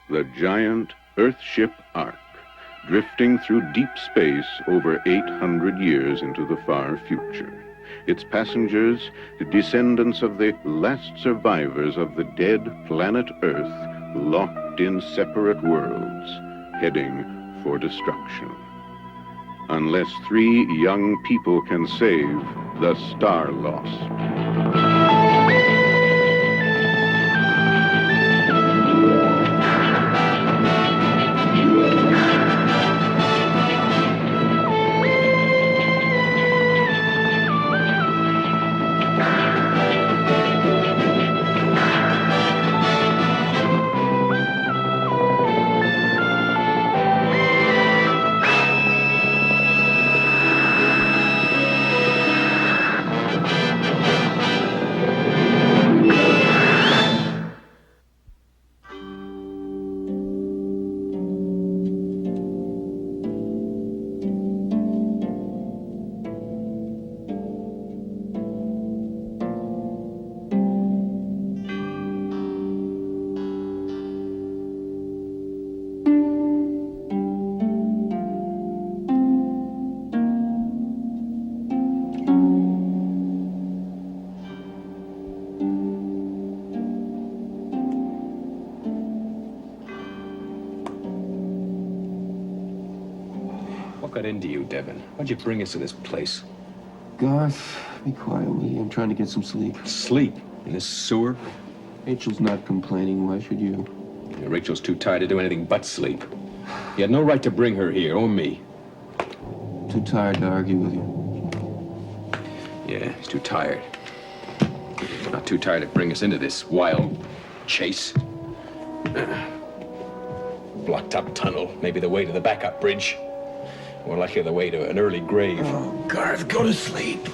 The giant Earthship Ark, drifting through deep space over 800 years into the far future. Its passengers, the descendants of the last survivors of the dead planet Earth, locked in separate worlds, heading for destruction. Unless 3 young people can save the Starlost. What got into you, Devin? Why'd you bring us to this place? Garth, be quiet, will you? I'm trying to get some sleep. Sleep? In this sewer? Rachel's not complaining. Why should you? Yeah, Rachel's too tired to do anything but sleep. You had no right to bring her here, or me. Too tired to argue with you. Yeah, he's too tired. Not too tired to bring us into this wild chase. Blocked up tunnel, maybe the way to the backup bridge. More likely the way to an early grave. Oh, Garth, go to sleep.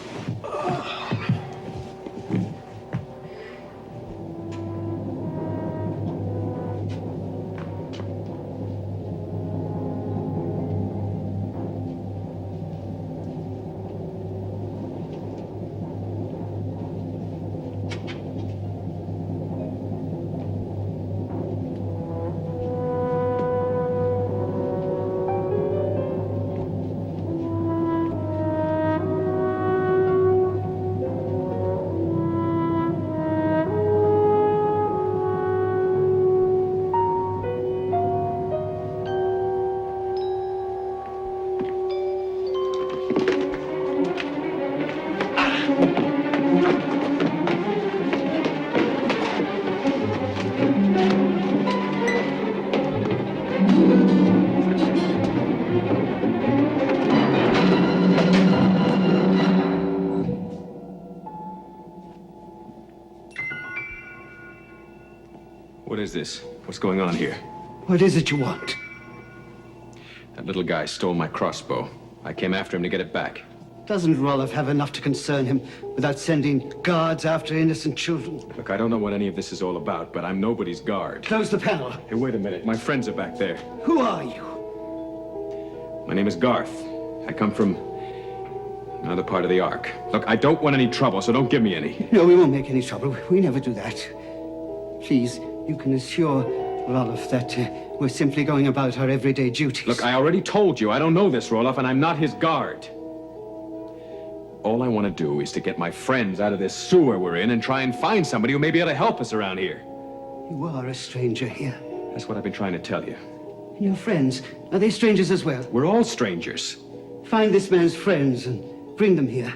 What is this? What's going on here? What is it you want? That little guy stole my crossbow. I came after him to get it back. Doesn't Roloff have enough to concern him without sending guards after innocent children? Look, I don't know what any of this is all about, but I'm nobody's guard. Close the panel. Hey, wait a minute. My friends are back there. Who are you? My name is Garth. I come from another part of the Ark. Look, I don't want any trouble, so don't give me any. No, we won't make any trouble. We never do that. Please, you can assure Roloff that we're simply going about our everyday duties. Look, I already told you I don't know this Roloff, and I'm not his guard. All I want to do is to get my friends out of this sewer we're in and try and find somebody who may be able to help us around here. You are a stranger here. That's what I've been trying to tell you. And your friends, are they strangers as well? We're all strangers. Find this man's friends and bring them here.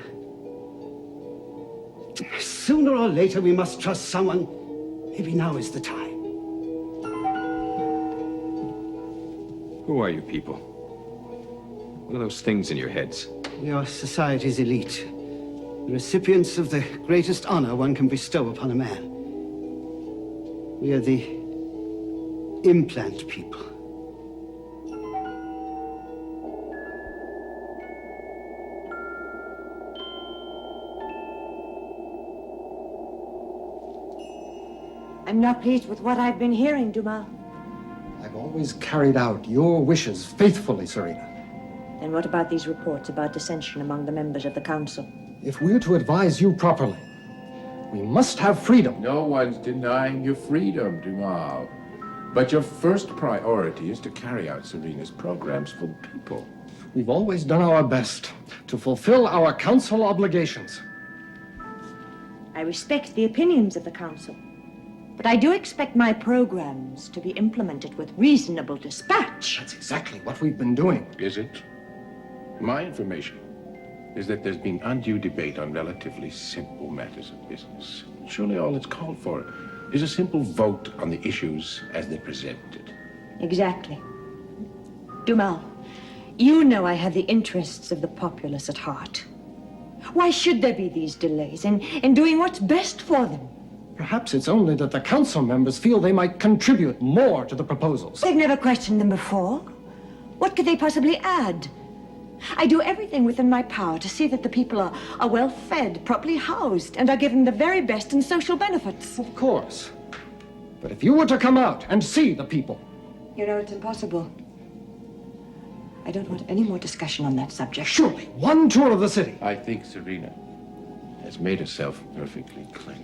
Sooner or later, we must trust someone. Maybe now is the time. Who are you people? What are those things in your heads? We are society's elite. The recipients of the greatest honor one can bestow upon a man. We are the implant people. I'm not pleased with what I've been hearing, Dumas. I've always carried out your wishes faithfully, Serena. Then what about these reports about dissension among the members of the council? If we're to advise you properly, we must have freedom. No one's denying you freedom, Dumas. But your first priority is to carry out Serena's programs for the people. We've always done our best to fulfill our council obligations. I respect the opinions of the council, but I do expect my programs to be implemented with reasonable dispatch. That's exactly what we've been doing. Is it? My information is that there's been undue debate on relatively simple matters of business. Surely all it's called for is a simple vote on the issues as they're presented. Exactly. Dumal, you know I have the interests of the populace at heart. Why should there be these delays in doing what's best for them? Perhaps it's only that the council members feel they might contribute more to the proposals. They've never questioned them before. What could they possibly add? I do everything within my power to see that the people are well fed, properly housed, and are given the very best in social benefits. Of course. But if you were to come out and see the people... You know, it's impossible. I don't want any more discussion on that subject. Surely, one tour of the city. I think Serena has made herself perfectly clear.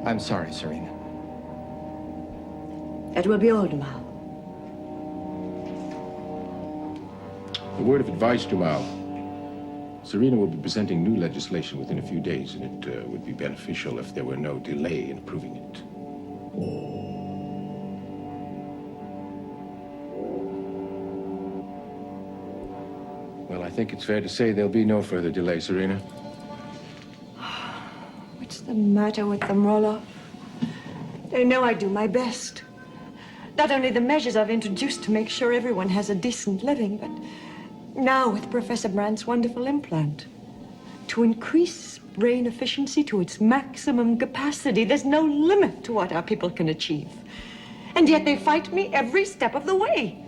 I'm sorry, Serena. That will be all, Dumal. A word of advice, Dumal. Serena will be presenting new legislation within a few days, and it would be beneficial if there were no delay in approving it. Well, I think it's fair to say there'll be no further delay, Serena. What's the matter with them, Roloff? They know I do my best. Not only the measures I've introduced to make sure everyone has a decent living, but now with Professor Brandt's wonderful implant. To increase brain efficiency to its maximum capacity. There's no limit to what our people can achieve. And yet they fight me every step of the way.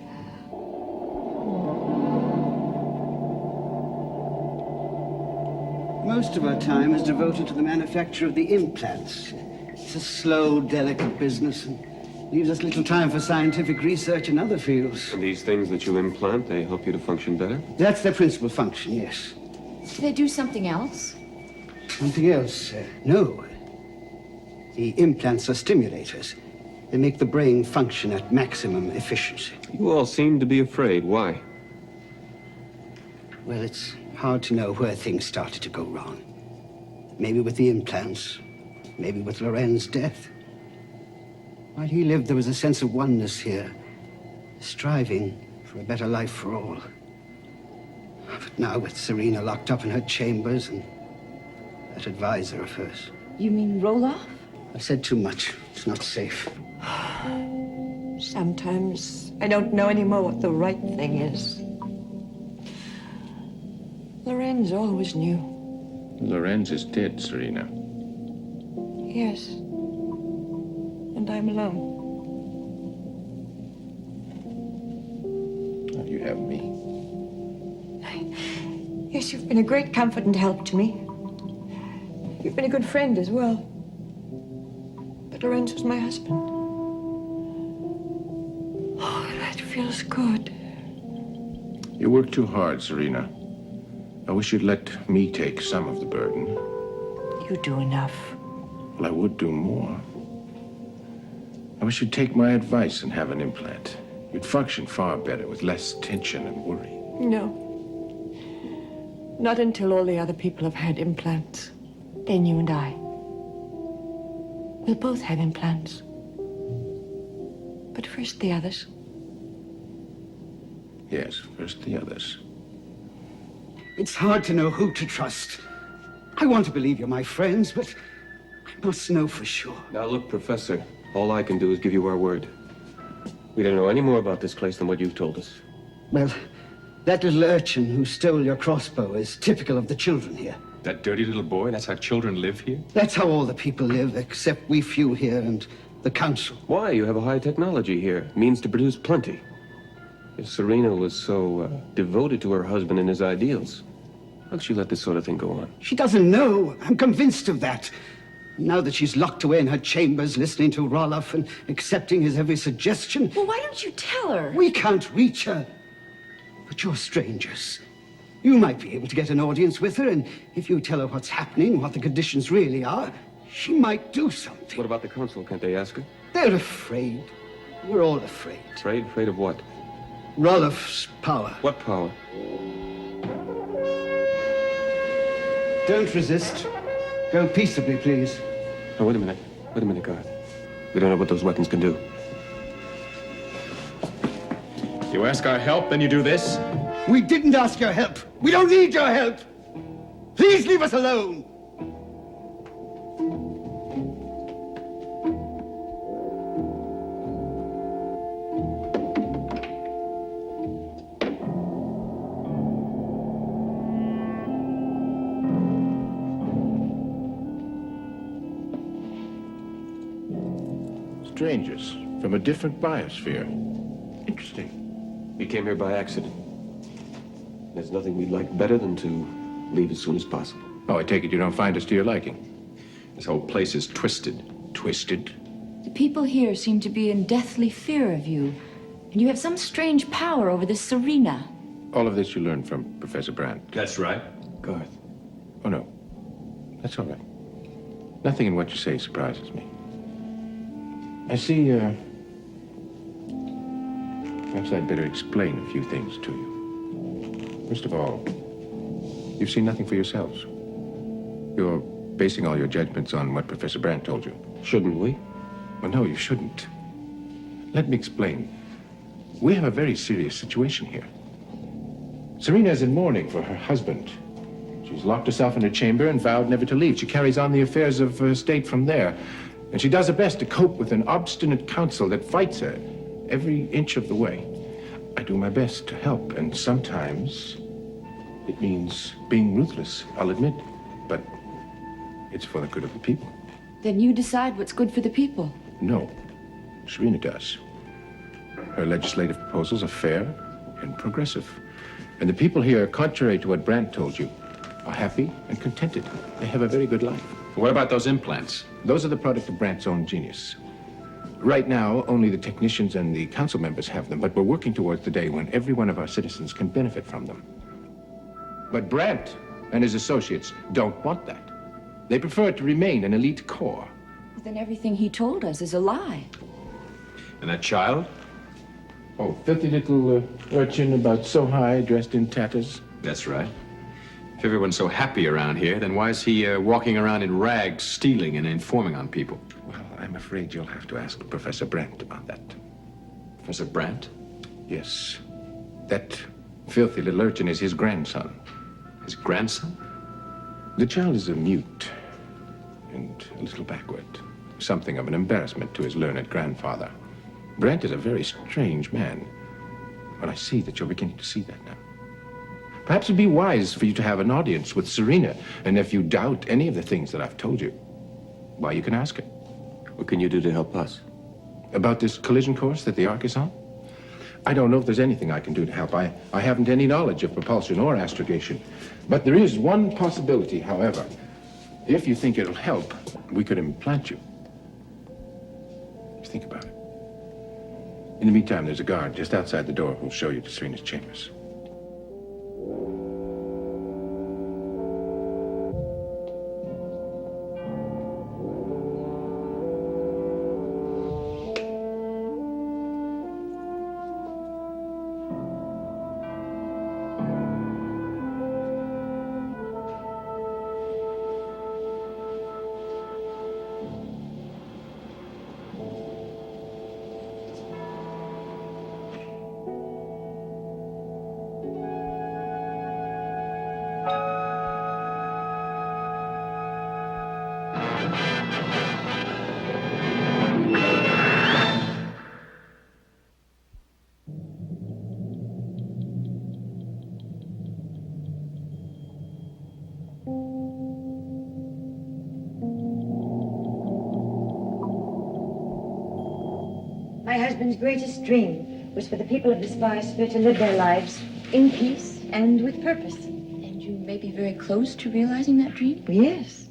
Most of our time is devoted to the manufacture of the implants. It's a slow, delicate business and leaves us little time for scientific research in other fields. And these things that you implant, they help you to function better? That's their principal function, yes. Do they do something else? Something else? No. The implants are stimulators. They make the brain function at maximum efficiency. You all seem to be afraid. Why? Well, it's hard to know where things started to go wrong. Maybe with the implants, maybe with Loren's death. While he lived, there was a sense of oneness here, striving for a better life for all. But now, with Serena locked up in her chambers and that advisor of hers. You mean Roloff? I said too much. It's not safe. Sometimes I don't know anymore what the right thing is. Lorenz always knew. Lorenz is dead, Serena. Yes. And I'm alone. Now you have me. Yes, you've been a great comfort and help to me. You've been a good friend as well. But Lorenz was my husband. Oh, that feels good. You work too hard, Serena. I wish you'd let me take some of the burden. You do enough. Well, I would do more. I wish you'd take my advice and have an implant. You'd function far better with less tension and worry. No. Not until all the other people have had implants. Then you and I. We'll both have implants. But first the others. Yes, first the others. It's hard to know who to trust. I want to believe you're my friends, but I must know for sure. Now look, Professor, all I can do is give you our word. We don't know any more about this place than what you've told us. Well, that little urchin who stole your crossbow is typical of the children here. That dirty little boy, that's how children live here? That's how all the people live, except we few here and the council. Why? You have a high technology here. Means to produce plenty. If Serena was so devoted to her husband and his ideals, how could she let this sort of thing go on? She doesn't know. I'm convinced of that. Now that she's locked away in her chambers, listening to Roloff and accepting his every suggestion. Well, why don't you tell her? We can't reach her. But you're strangers. You might be able to get an audience with her, and if you tell her what's happening, what the conditions really are, She might do something. What about the council? Can't they ask her? They're afraid. We're all afraid. Afraid? Afraid of what? Roloff's power. What power? Don't resist. Go peaceably, please. Oh, wait a minute. Wait a minute, guard. We don't know what those weapons can do. You ask our help, then you do this? We didn't ask your help. We don't need your help. Please leave us alone. Strangers from a different biosphere. Interesting. We came here by accident. There's nothing we'd like better than to leave as soon as possible. Oh, I take it you don't find us to your liking. This whole place is twisted. Twisted? The people here seem to be in deathly fear of you. And you have some strange power over this Serena. All of this you learned from Professor Brandt. That's right. Garth. Oh, no. That's all right. Nothing in what you say surprises me. I see, perhaps I'd better explain a few things to you. First of all, you've seen nothing for yourselves. You're basing all your judgments on what Professor Brandt told you. Shouldn't we? Well, no, you shouldn't. Let me explain. We have a very serious situation here. Serena is in mourning for her husband. She's locked herself in her chamber and vowed never to leave. She carries on the affairs of her state from there. And she does her best to cope with an obstinate council that fights her every inch of the way. I do my best to help, and sometimes it means being ruthless, I'll admit. But it's for the good of the people. Then you decide what's good for the people. No, Serena does. Her legislative proposals are fair and progressive. And the people here, contrary to what Brandt told you, are happy and contented. They have a very good life. What about those implants? Those are the product of Brandt's own genius. Right now, only the technicians and the council members have them, but we're working towards the day when every one of our citizens can benefit from them. But Brandt and his associates don't want that. They prefer it to remain an elite corps. Then everything he told us is a lie. And that child? Oh, filthy little urchin about so high, dressed in tatters. That's right. If everyone's so happy around here, then why is he walking around in rags, stealing and informing on people? Well, I'm afraid you'll have to ask Professor Brandt about that. Professor Brandt? Yes. That filthy little urchin is his grandson. His grandson? The child is a mute and a little backward. Something of an embarrassment to his learned grandfather. Brandt is a very strange man. But I see that you're beginning to see that now. Perhaps it'd be wise for you to have an audience with Serena, and if you doubt any of the things that I've told you, why, you can ask her. What can you do to help us? About this collision course that the Ark is on? I don't know if there's anything I can do to help. I haven't any knowledge of propulsion or astrogation. But there is one possibility, however. If you think it'll help, we could implant you. Think about it. In the meantime, there's a guard just outside the door who'll show you to Serena's chambers. My husband's greatest dream was for the people of this biosphere to live their lives in peace and with purpose. And you may be very close to realizing that dream? Yes.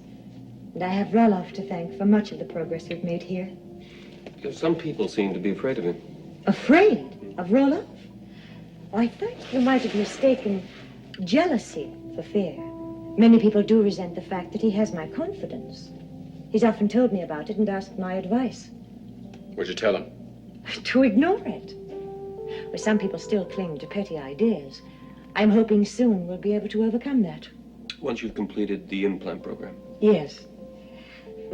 And I have Roloff to thank for much of the progress we've made here. Some people seem to be afraid of him. Afraid of Roloff? I think you might have mistaken jealousy for fear. Many people do resent the fact that he has my confidence. He's often told me about it and asked my advice. What'd you tell him? To ignore it. Well, some people still cling to petty ideas. I'm hoping soon we'll be able to overcome that. Once you've completed the implant program. Yes.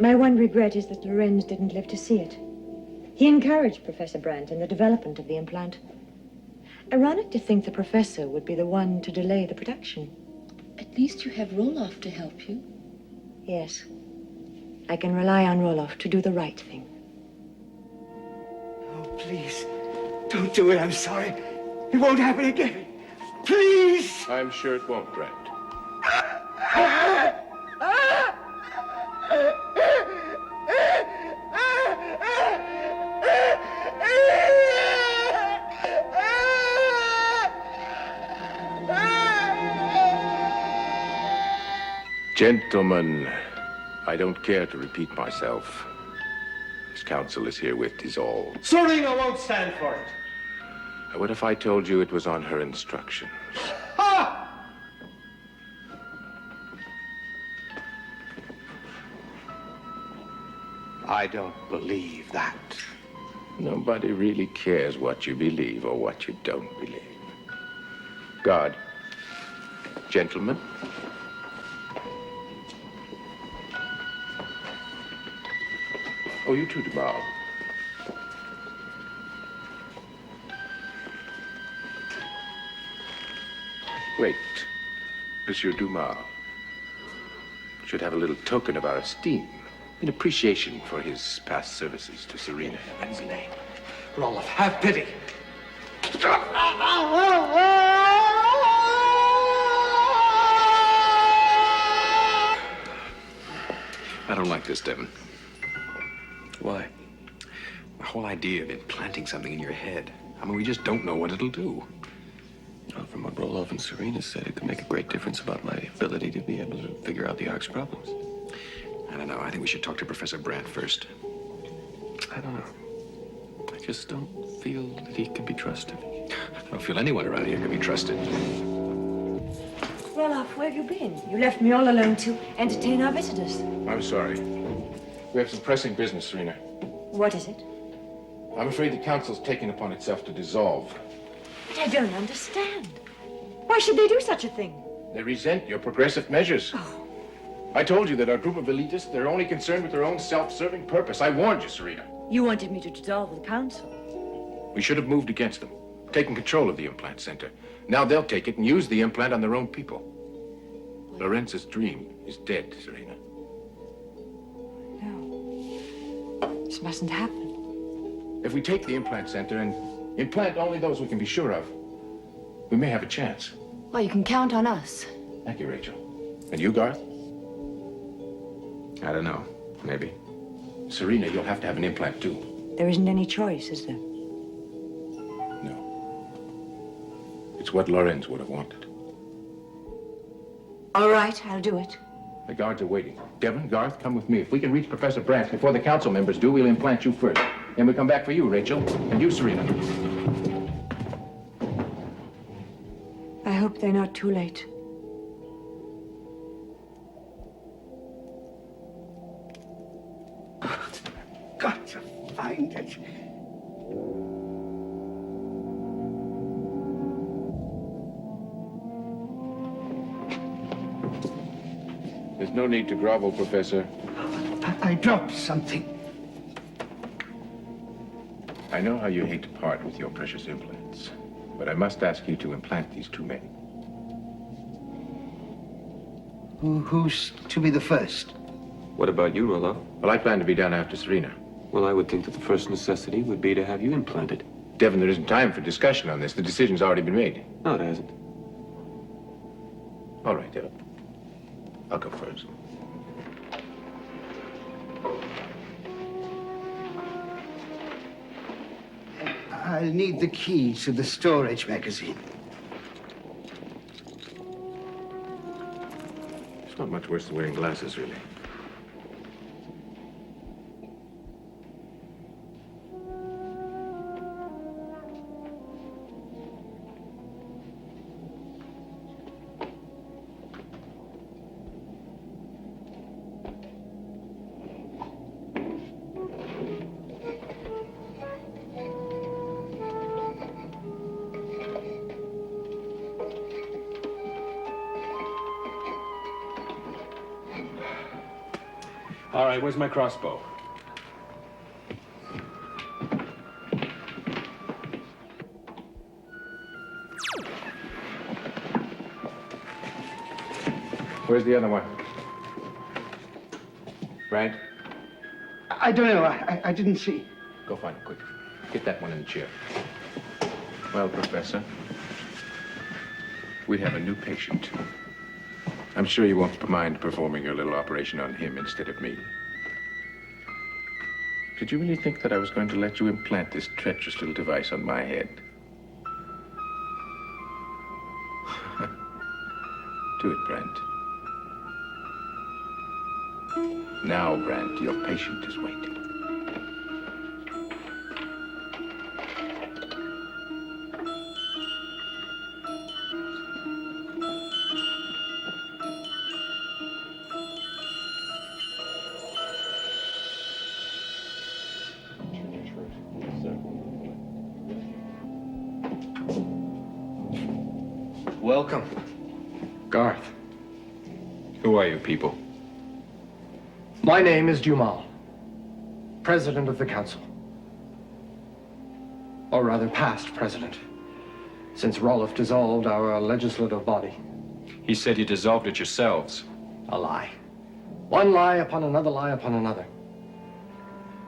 My one regret is that Lorenz didn't live to see it. He encouraged Professor Brandt in the development of the implant. Ironic to think the professor would be the one to delay the production. At least you have Roloff to help you. Yes. I can rely on Roloff to do the right thing. Oh, please. Don't do it. I'm sorry. It won't happen again. Please! I'm sure it won't, Brent. Gentlemen, I don't care to repeat myself. This council is herewith dissolved. Serena won't stand for it. What if I told you it was on her instructions? Ha! I don't believe that. Nobody really cares what you believe or what you don't believe. Guard. Gentlemen. Oh, you too, tomorrow. Wait. Monsieur Dumas should have a little token of our esteem in appreciation for his past services to Serena. Heaven's name. Roloff, have pity. I don't like this, Devin. Why? The whole idea of implanting something in your head. I mean, we just don't know what it'll do. Well, from what Roloff and Serena said, it could make a great difference about my ability to be able to figure out the Ark's problems. I don't know. I think we should talk to Professor Brandt first. I don't know. I just don't feel that he can be trusted. I don't feel anyone around here can be trusted. Roloff, where have you been? You left me all alone to entertain our visitors. I'm sorry. We have some pressing business, Serena. What is it? I'm afraid the council's taken upon itself to dissolve. But I don't understand. Why should they do such a thing? They resent your progressive measures. Oh. I told you that our group of elitists, they're only concerned with their own self-serving purpose. I warned you, Serena. You wanted me to dissolve the council. We should have moved against them, taken control of the implant center. Now they'll take it and use the implant on their own people. Lorenz's dream is dead, Serena. No. This mustn't happen. If we take the implant center and implant only those we can be sure of, we may have a chance. Well, you can count on us. Thank you, Rachel. And you, Garth? I don't know. Maybe. Serena, you'll have to have an implant, too. There isn't any choice, is there? No. It's what Lorenz would have wanted. All right, I'll do it. The guards are waiting. Devin, Garth, come with me. If we can reach Professor Brandt before the council members do, we'll implant you first. Then we'll come back for you, Rachel. And you, Serena. I hope they're not too late. Got to find it. There's no need to grovel, Professor. I dropped something. I know how you hate to part with your precious implants, but I must ask you to implant these two men. Who's to be the first? What about you, Roloff? Well, I plan to be down after Serena. Well, I would think that the first necessity would be to have you implanted. Devin, there isn't time for discussion on this. The decision's already been made. No, it hasn't. All right, Devin. I'll go first. I'll need the key to the storage magazine. It's not much worse than wearing glasses, really. All right, where's my crossbow? Where's the other one? Brant? I don't know. I didn't see. Go find it, quick. Get that one in the chair. Well, Professor, we have a new patient. I'm sure you won't mind performing your little operation on him instead of me. Did you really think that I was going to let you implant this treacherous little device on my head? Do it, Brant. Now, Brant, your patient is waiting. Welcome. Garth. Who are you people? My name is Dumal, President of the Council. Or rather, past President, since Roloff dissolved our legislative body. He said you dissolved it yourselves. A lie. One lie upon another lie upon another.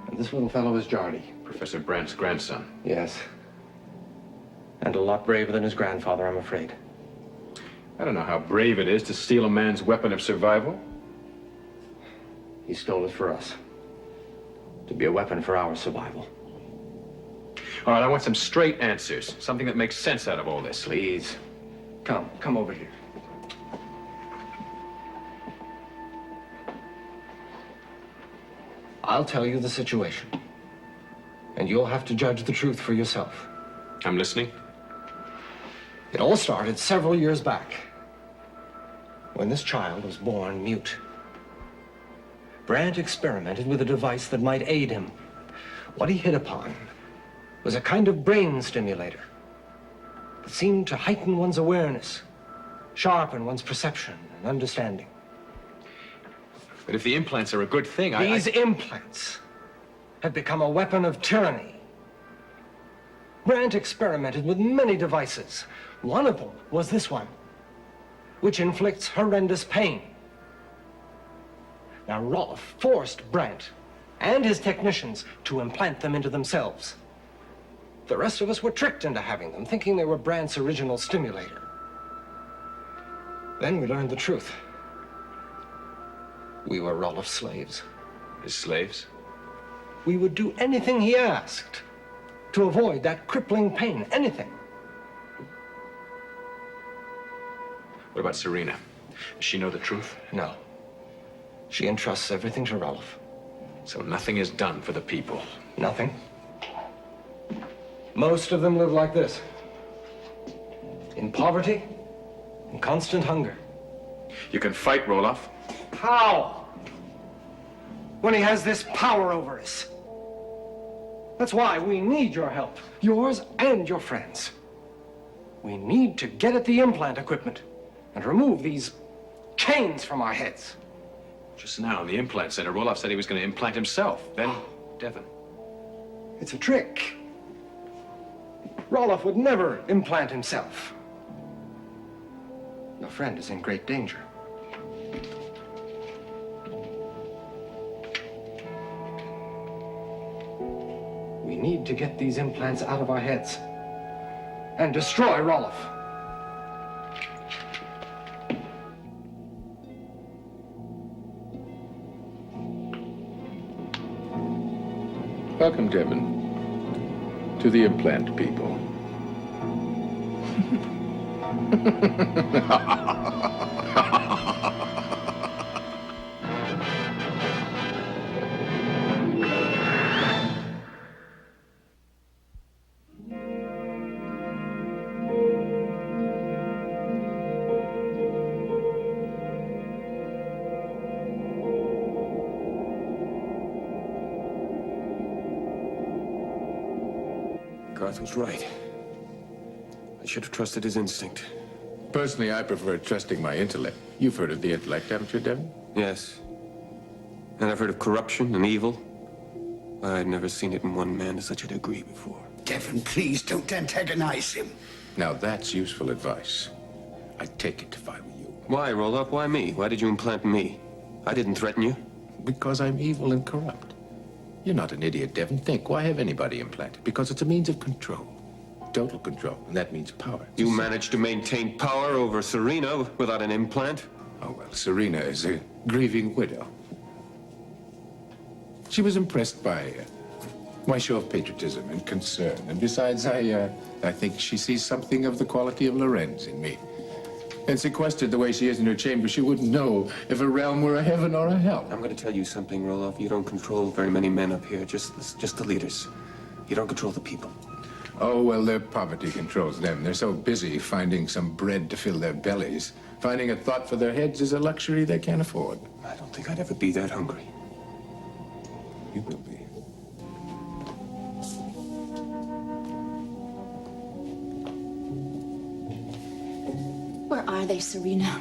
And this little fellow is Jardy. Professor Brandt's grandson. Yes. And a lot braver than his grandfather, I'm afraid. I don't know how brave it is to steal a man's weapon of survival. He stole it for us. To be a weapon for our survival. All right, I want some straight answers. Something that makes sense out of all this. Please. Come over here. I'll tell you the situation. And you'll have to judge the truth for yourself. I'm listening. It all started several years back, when this child was born mute. Brandt experimented with a device that might aid him. What he hit upon was a kind of brain stimulator that seemed to heighten one's awareness, sharpen one's perception and understanding. But if the implants are a good thing, These implants had become a weapon of tyranny. Brandt experimented with many devices. One of them was this one, which inflicts horrendous pain. Now, Roloff forced Brandt and his technicians to implant them into themselves. The rest of us were tricked into having them, thinking they were Brandt's original stimulator. Then we learned the truth. We were Roloff's slaves. His slaves? We would do anything he asked to avoid that crippling pain, anything. What about Serena? Does she know the truth? No. She entrusts everything to Roloff. So nothing is done for the people. Nothing. Most of them live like this. In poverty and constant hunger. You can fight Roloff. How? When he has this power over us. That's why we need your help. Yours and your friends. We need to get at the implant equipment and remove these chains from our heads. Just now in the implant center, Roloff said he was going to implant himself. Then Devon. It's a trick. Roloff would never implant himself. Your friend is in great danger. We need to get these implants out of our heads and destroy Roloff. Welcome, Devon, to the implant people. Garth was right. I should have trusted his instinct. Personally, I prefer trusting my intellect. You've heard of the intellect, haven't you, Devon? Yes. And I've heard of corruption and evil. I'd never seen it in one man to such a degree before. Devon, please don't antagonize him. Now that's useful advice. I'd take it if I were you. Why, Roloff? Why me? Why did you implant me? I didn't threaten you. Because I'm evil and corrupt. You're not an idiot, Devon. Think, why have anybody implanted? Because it's a means of control. Total control, and that means power. You managed to maintain power over Serena without an implant? Oh, well, Serena is a grieving widow. She was impressed by my show of patriotism and concern. And besides, I think she sees something of the quality of Lorenz in me. And sequestered the way she is in her chamber, she wouldn't know if a realm were a heaven or a hell. I'm going to tell you something, Roloff. You don't control very many men up here, just the leaders. You don't control the people. Oh, well, their poverty controls them. They're so busy finding some bread to fill their bellies. Finding a thought for their heads is a luxury they can't afford. I don't think I'd ever be that hungry. You will be. Where are they, Serena?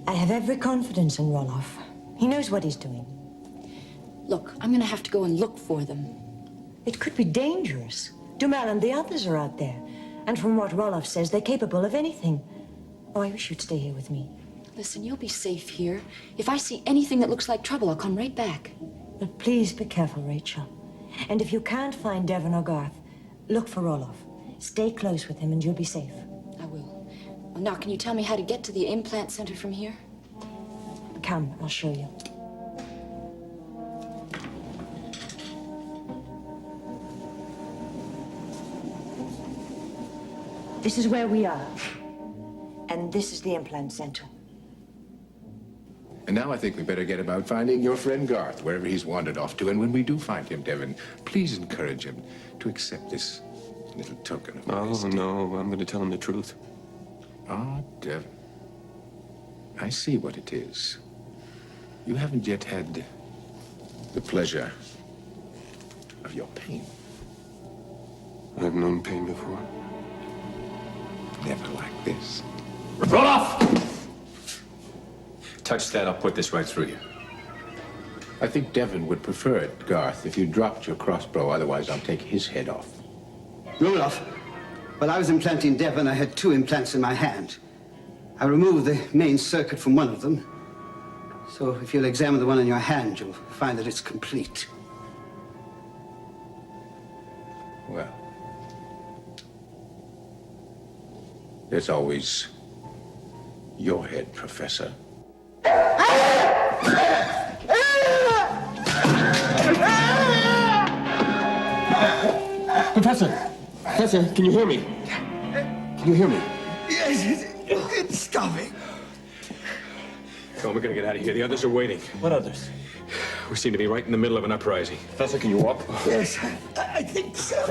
I have every confidence in Roloff. He knows what he's doing. Look, I'm gonna have to go and look for them. It could be dangerous. Dumal and the others are out there. And from what Roloff says, they're capable of anything. Oh, I wish you'd stay here with me. Listen, you'll be safe here. If I see anything that looks like trouble, I'll come right back. But please be careful, Rachel. And if you can't find Devon or Garth, look for Roloff. Stay close with him and you'll be safe. I will. Well, now, can you tell me how to get to the implant center from here? Come, I'll show you. This is where we are. And this is the implant center. And now I think we better get about finding your friend Garth, wherever he's wandered off to. And when we do find him, Devon, please encourage him to accept this little token of honesty. Oh, no, I'm going to tell him the truth. Ah, Devon. I see what it is. You haven't yet had the pleasure of your pain. I've known pain before. Never like this. Roll off! Touch that, I'll put this right through you. I think Devon would prefer it, Garth, if you dropped your crossbow. Otherwise, I'll take his head off. Roloff, while I was implanting Devon, I had 2 implants in my hand. I removed the main circuit from one of them. So if you'll examine the one in your hand, you'll find that it's complete. Well, there's always your head, Professor. Professor, can you hear me? Can you hear me? Yes, it's stopping. Come on, we're gonna get out of here. The others are waiting. What others? We seem to be right in the middle of an uprising. Professor, can you walk? Yes, I think so.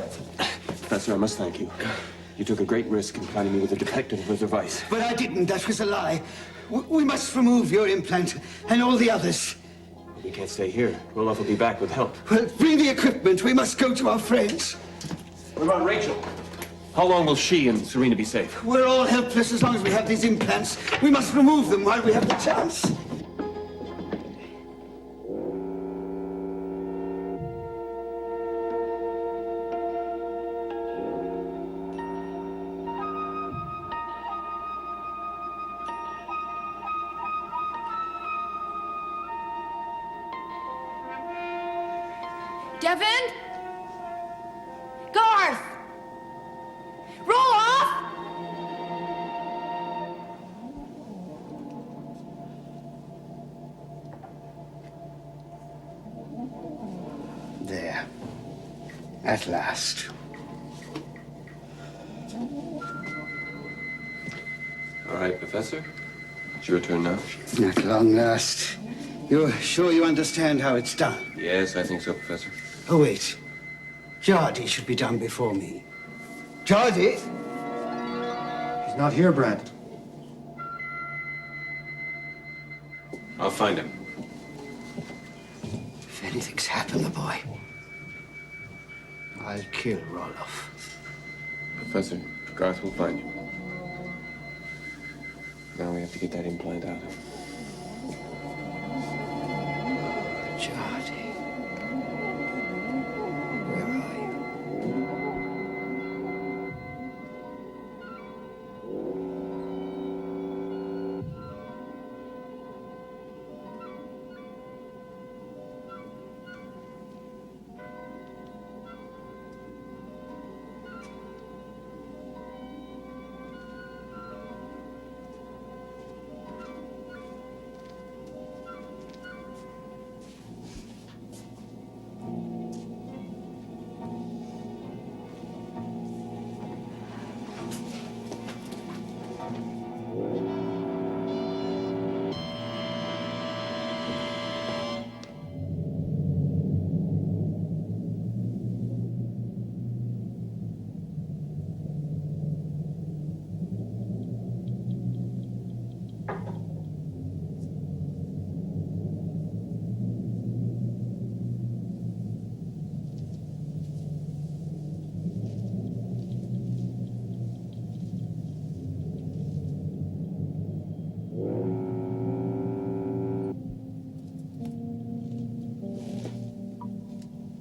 Professor, I must thank you. You took a great risk in finding me with a detective with a device. But I didn't. That was a lie. We must remove your implant and all the others. We can't stay here. Roloff will be back with help. Well, bring the equipment. We must go to our friends. What about Rachel? How long will she and Serena be safe? We're all helpless as long as we have these implants. We must remove them while we have the chance. Devon? Garth! Roloff! There. At last. All right, Professor. It's your turn now. At long last. You're sure you understand how it's done? Yes, I think so, Professor. Oh, wait. Jardy should be done before me. Jardy? He's not here, Brant. I'll find him. If anything's happened, the boy, I'll kill Roloff. Professor, Garth will find you. Now we have to get that implant out. Jody. Where are you?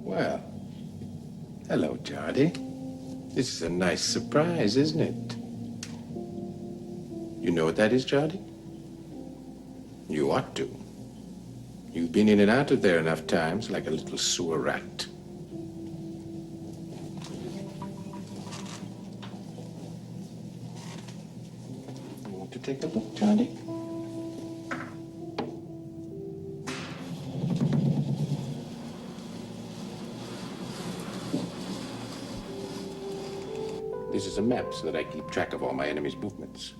Well, hello, Jody. This is a nice surprise, isn't it? You know what that is, Jody? You ought to. You've been in and out of there enough times, like a little sewer rat. You want to take a look, Jody? This is a map so that I keep track of all my enemies' movements.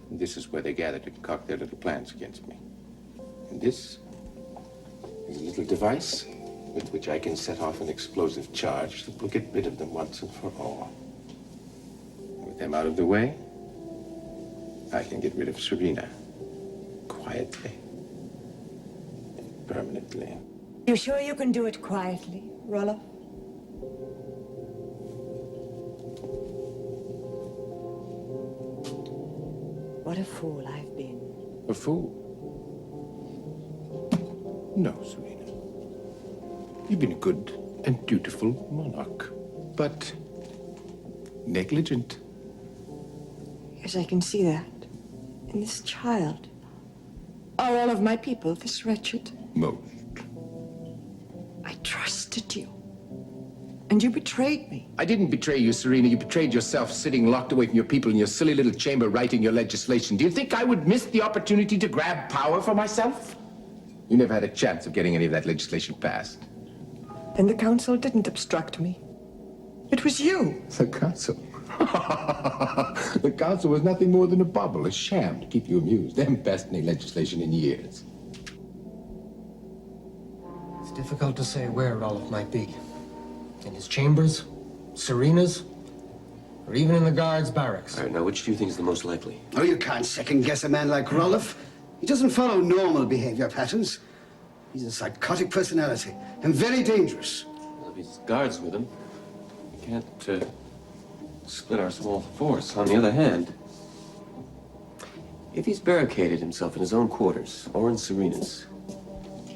And this is where they gather to concoct their little plans against me. And this is a little device with which I can set off an explosive charge that will get rid of them once and for all. With them out of the way, I can get rid of Serena. Quietly. And permanently. You sure you can do it quietly, Roloff? What a fool I've been. A fool? No, Serena. You've been a good and dutiful monarch, but negligent. Yes, I can see that. In this child. Are all of my people this wretched? Most. I trusted you. And you betrayed me. I didn't betray you, Serena. You betrayed yourself, sitting locked away from your people in your silly little chamber writing your legislation. Do you think I would miss the opportunity to grab power for myself? You never had a chance of getting any of that legislation passed. And the council didn't obstruct me. It was you. The council? The council was nothing more than a bubble, a sham to keep you amused. They haven't passed any legislation in years. It's difficult to say where Roloff might be. In his chambers, Serena's, or even in the guards' barracks. All right, now which do you think is the most likely? Oh, you can't second-guess a man like Roloff. He doesn't follow normal behavior patterns. He's a psychotic personality and very dangerous. Well, if he's guards with him, we can't split our small force. On the other hand, if he's barricaded himself in his own quarters or in Serena's,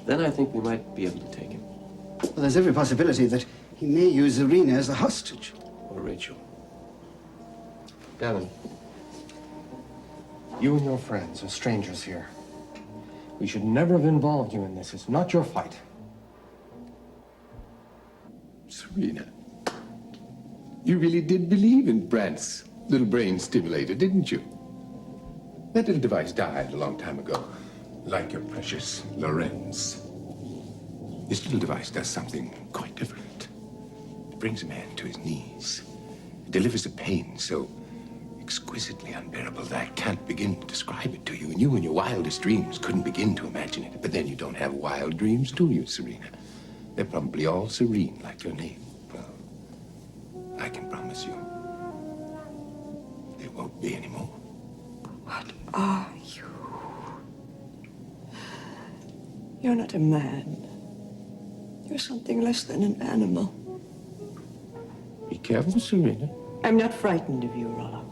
then I think we might be able to take him. Well, there's every possibility that he may use Serena as a hostage. Or Rachel. Devin, you and your friends are strangers here. We should never have involved you in this. It's not your fight. Serena, you really did believe in Brandt's little brain stimulator, didn't you? That little device died a long time ago, like your precious Lorenz. This little device does something quite different. It brings a man to his knees. It delivers a pain so exquisitely unbearable that I can't begin to describe it to you. And you in your wildest dreams couldn't begin to imagine it. But then you don't have wild dreams, do you, Serena? They're probably all serene, like your name. Well, I can promise you, there won't be any more. What are you? You're not a man. You're something less than an animal. Be careful, Serena. I'm not frightened of you, Roloff.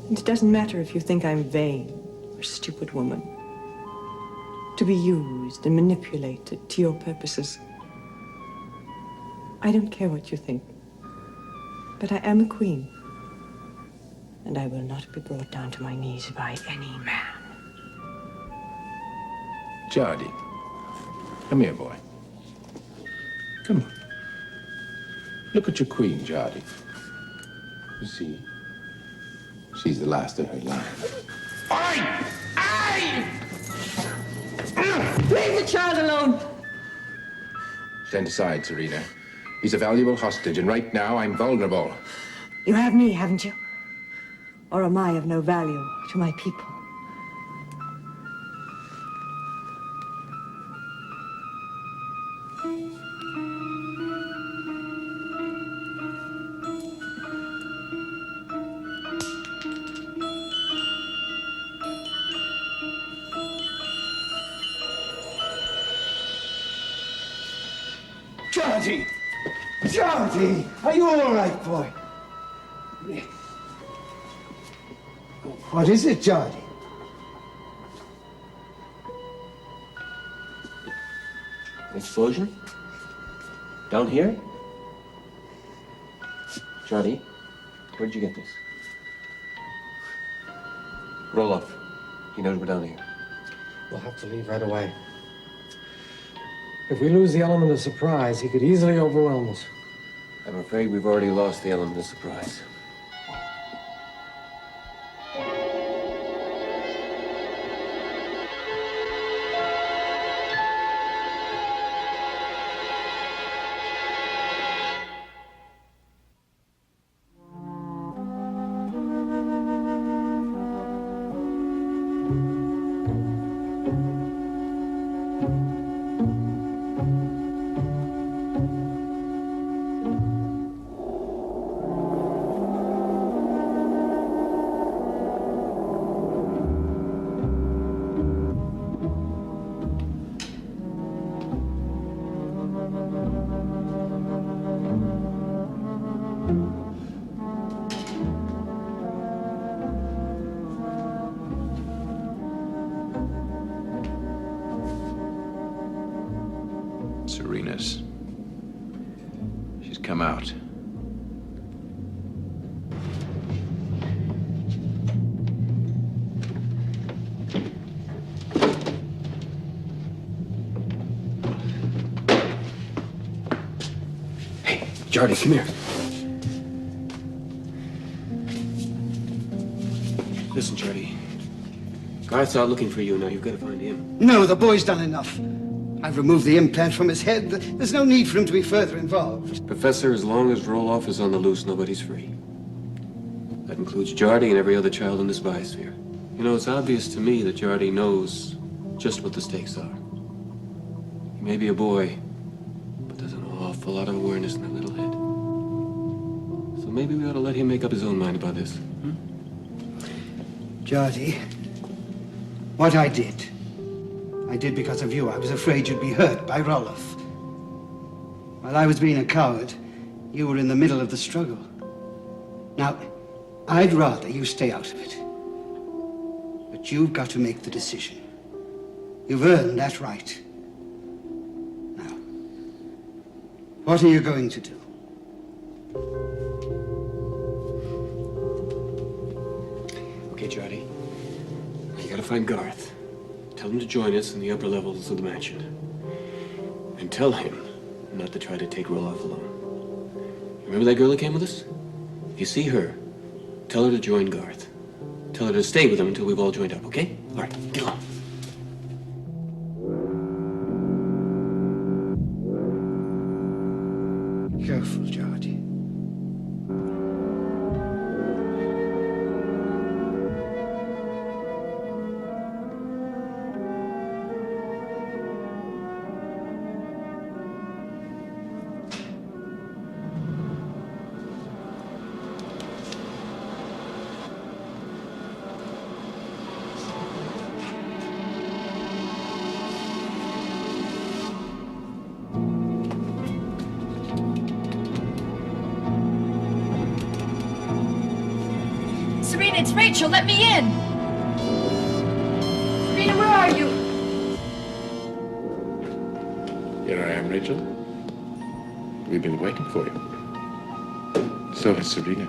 And it doesn't matter if you think I'm vain or a stupid woman. to be used and manipulated to your purposes. I don't care what you think, but I am a queen, and I will not be brought down to my knees by any man. Jardy, come here, boy. Come on. Look at your queen, Jardy. You see, she's the last of her line. Leave the child alone! Stand aside, Serena. He's a valuable hostage, and right now I'm vulnerable. You have me, haven't you? Or am I of no value to my people? Georgie! Georgie! Are you all right, boy? What is it, Georgie? An explosion? Down here? Jardy, where'd you get this? Roll off. He knows we're down here. We'll have to leave right away. If we lose the element of surprise, he could easily overwhelm us. I'm afraid we've already lost the element of surprise. Serena's. She's come out. Hey, Jardy, come here. Listen, Jardy. Garth's out looking for you now. You've got to find him. No, the boy's done enough. I've removed the implant from his head. There's no need for him to be further involved. Professor, as long as Roloff is on the loose, nobody's free. That includes Jardy and every other child in this biosphere. You know, it's obvious to me that Jardy knows just what the stakes are. He may be a boy, but there's an awful lot of awareness in that little head. So maybe we ought to let him make up his own mind about this. Georgie, what I did because of you. I was afraid you'd be hurt by Roloff. While I was being a coward, you were in the middle of the struggle. Now, I'd rather you stay out of it. But you've got to make the decision. You've earned that right. Now, what are you going to do? Okay, Jardy. You gotta find Garth. Tell him to join us in the upper levels of the mansion. And tell him not to try to take Roloff alone. Remember that girl that came with us? If you see her, tell her to join Garth. Tell her to stay with him until we've all joined up, okay? All right, get on. Careful, Georgie. Serena, it's Rachel. Let me in. Serena, where are you? Here I am, Rachel. We've been waiting for you. So has Serena.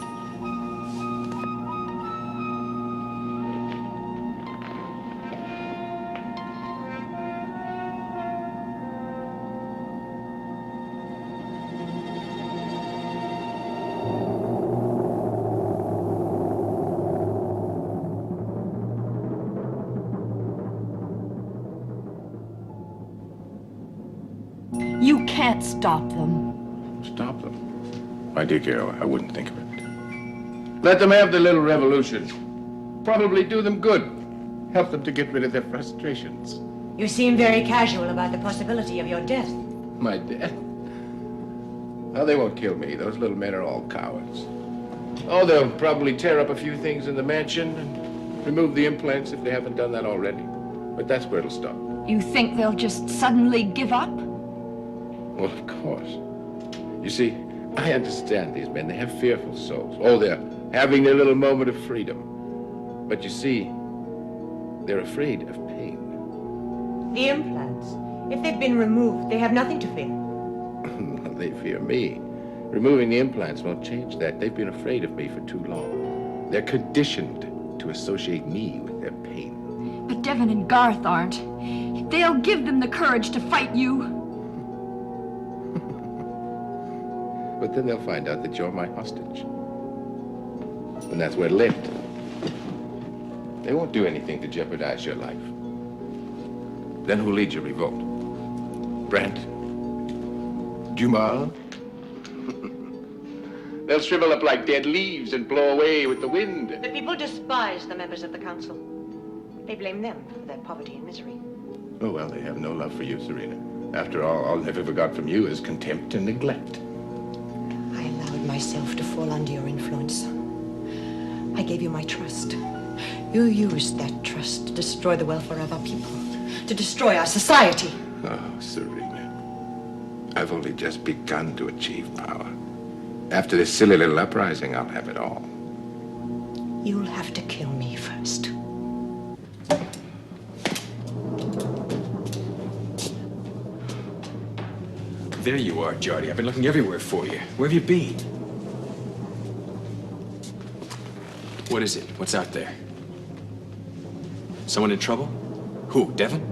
You can't stop them. Stop them? My dear Carol, I wouldn't think of it. Let them have their little revolution. Probably do them good. Help them to get rid of their frustrations. You seem very casual about the possibility of your death. My death? Oh, they won't kill me. Those little men are all cowards. Oh, they'll probably tear up a few things in the mansion and remove the implants if they haven't done that already. But that's where it'll stop. You think they'll just suddenly give up? Well, of course. You see, I understand these men. They have fearful souls. Oh, they're having their little moment of freedom. But you see, they're afraid of pain. The implants, if they've been removed, they have nothing to fear. They fear me. Removing the implants won't change that. They've been afraid of me for too long. They're conditioned to associate me with their pain. But Devon and Garth aren't. They'll give them the courage to fight you. But then they'll find out that you're my hostage. And that's where it'll end. They won't do anything to jeopardize your life. Then who'll lead your revolt? Brent? Dumas? They'll shrivel up like dead leaves and blow away with the wind. The people despise the members of the council. They blame them for their poverty and misery. Oh, well, they have no love for you, Serena. After all they've ever got from you is contempt and neglect. I allowed myself to fall under your influence. I gave you my trust. You used that trust to destroy the welfare of our people, to destroy our society. Oh, Serena. I've only just begun to achieve power. After this silly little uprising, I'll have it all. You'll have to kill me first. There you are, Jardy. I've been looking everywhere for you. Where have you been? What is it? What's out there? Someone in trouble? Who? Devon?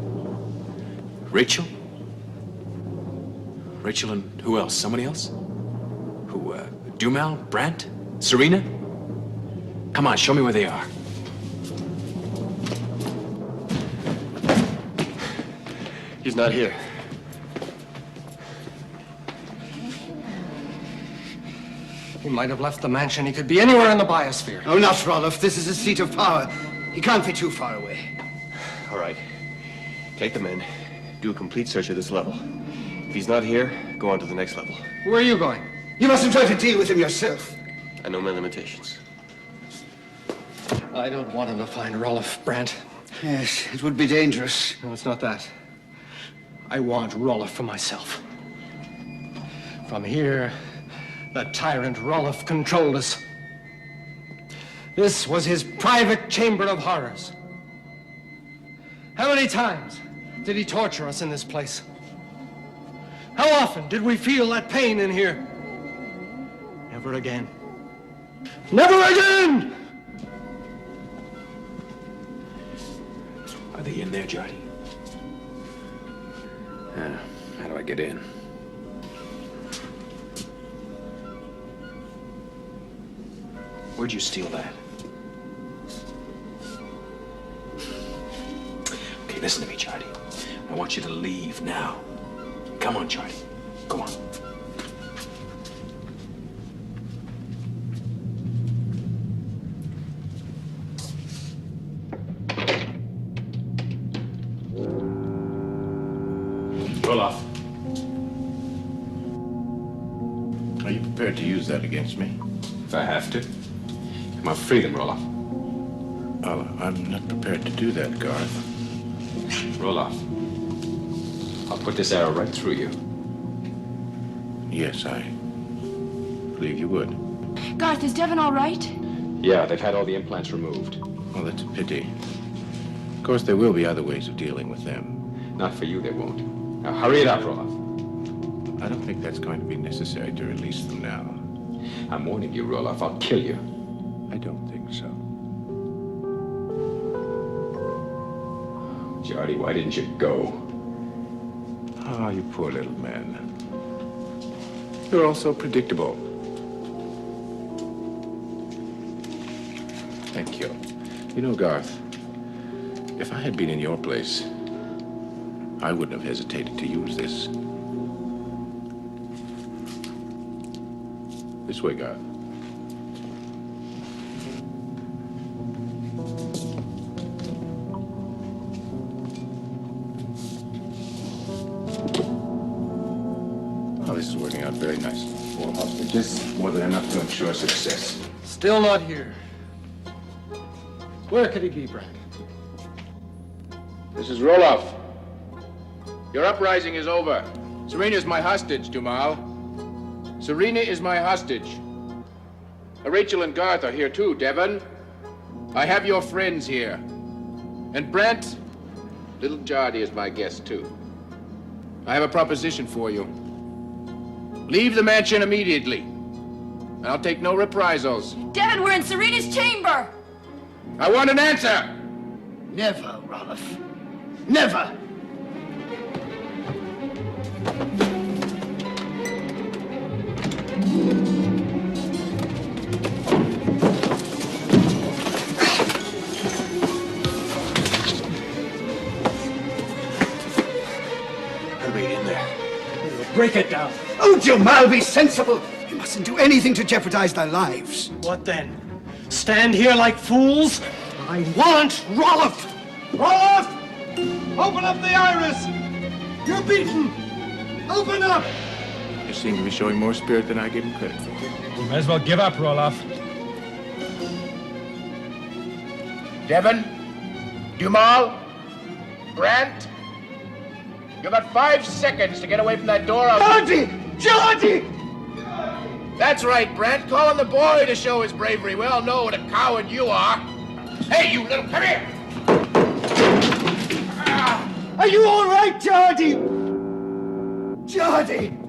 Rachel? Rachel and who else? Somebody else? Who, Dumal? Brandt? Serena? Come on, show me where they are. He's not here. He might have left the mansion. He could be anywhere in the biosphere. Oh, not Roloff. This is a seat of power. He can't be too far away. All right. Take the men. Do a complete search of this level. If he's not here, go on to the next level. Where are you going? You mustn't try to deal with him yourself. I know my limitations. I don't want him to find Roloff, Brandt. Yes, it would be dangerous. No, it's not that. I want Roloff for myself. From here, the tyrant Roloff controlled us. This was his private chamber of horrors. How many times did he torture us in this place? How often did we feel that pain in here? Never again. Never again! Are they in there, Jardy? How do I get in? Where'd you steal that? Okay, listen to me, Jardy. I want you to leave now. Come on, Jardy. Go on. Roll off. Are you prepared to use that against me? If I have to. Come on, free them, Roloff. I'm not prepared to do that, Garth. Roloff. I'll put this arrow right through you. Yes, I believe you would. Garth, is Devon all right? Yeah, they've had all the implants removed. Well, that's a pity. Of course, there will be other ways of dealing with them. Not for you, they won't. Now, hurry it up, Roloff. I don't think that's going to be necessary to release them now. I'm warning you, Roloff. I'll kill you. I don't think so. Jardy, why didn't you go? Ah, you poor little man. You're all so predictable. Thank you. You know, Garth, if I had been in your place, I wouldn't have hesitated to use this. This way, Garth. Oh, this is working out very nicely. 4 hostages, more than enough to ensure success. Still not here. Where could he be, Brent? This is Roloff. Your uprising is over. Serena is my hostage, Dumal. Serena is my hostage. Rachel and Garth are here too, Devon. I have your friends here. And Brent, little Jardy is my guest too. I have a proposition for you. Leave the mansion immediately. And I'll take no reprisals. Devin, we're in Serena's chamber! I want an answer! Never, Roloff. Never! Hurry in there. Break it down. Oh, Jamal, be sensible! You mustn't do anything to jeopardize their lives. What then? Stand here like fools? I want Roloff! Roloff! Open up the iris! You're beaten! Open up! You seem to be showing more spirit than I give him credit for. You might as well give up, Roloff. Devon, Dumal, Grant, you've got 5 seconds to get away from that door. Jardy! Jardy! That's right, Brent. Call on the boy to show his bravery. We all know what a coward you are. Hey, you little... Come here! Are you all right, Jardy? Jardy!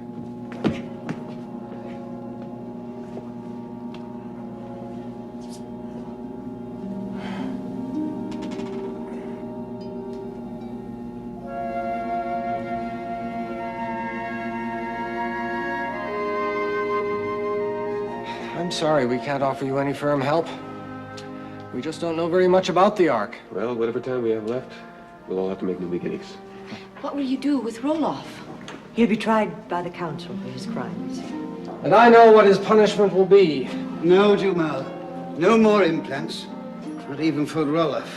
I'm sorry, we can't offer you any firm help. We just don't know very much about the Ark. Well, whatever time we have left, we'll all have to make new beginnings. What will you do with Roloff? He'll be tried by the council for his crimes. And I know what his punishment will be. No, Jamal. No more implants. Not even for Roloff.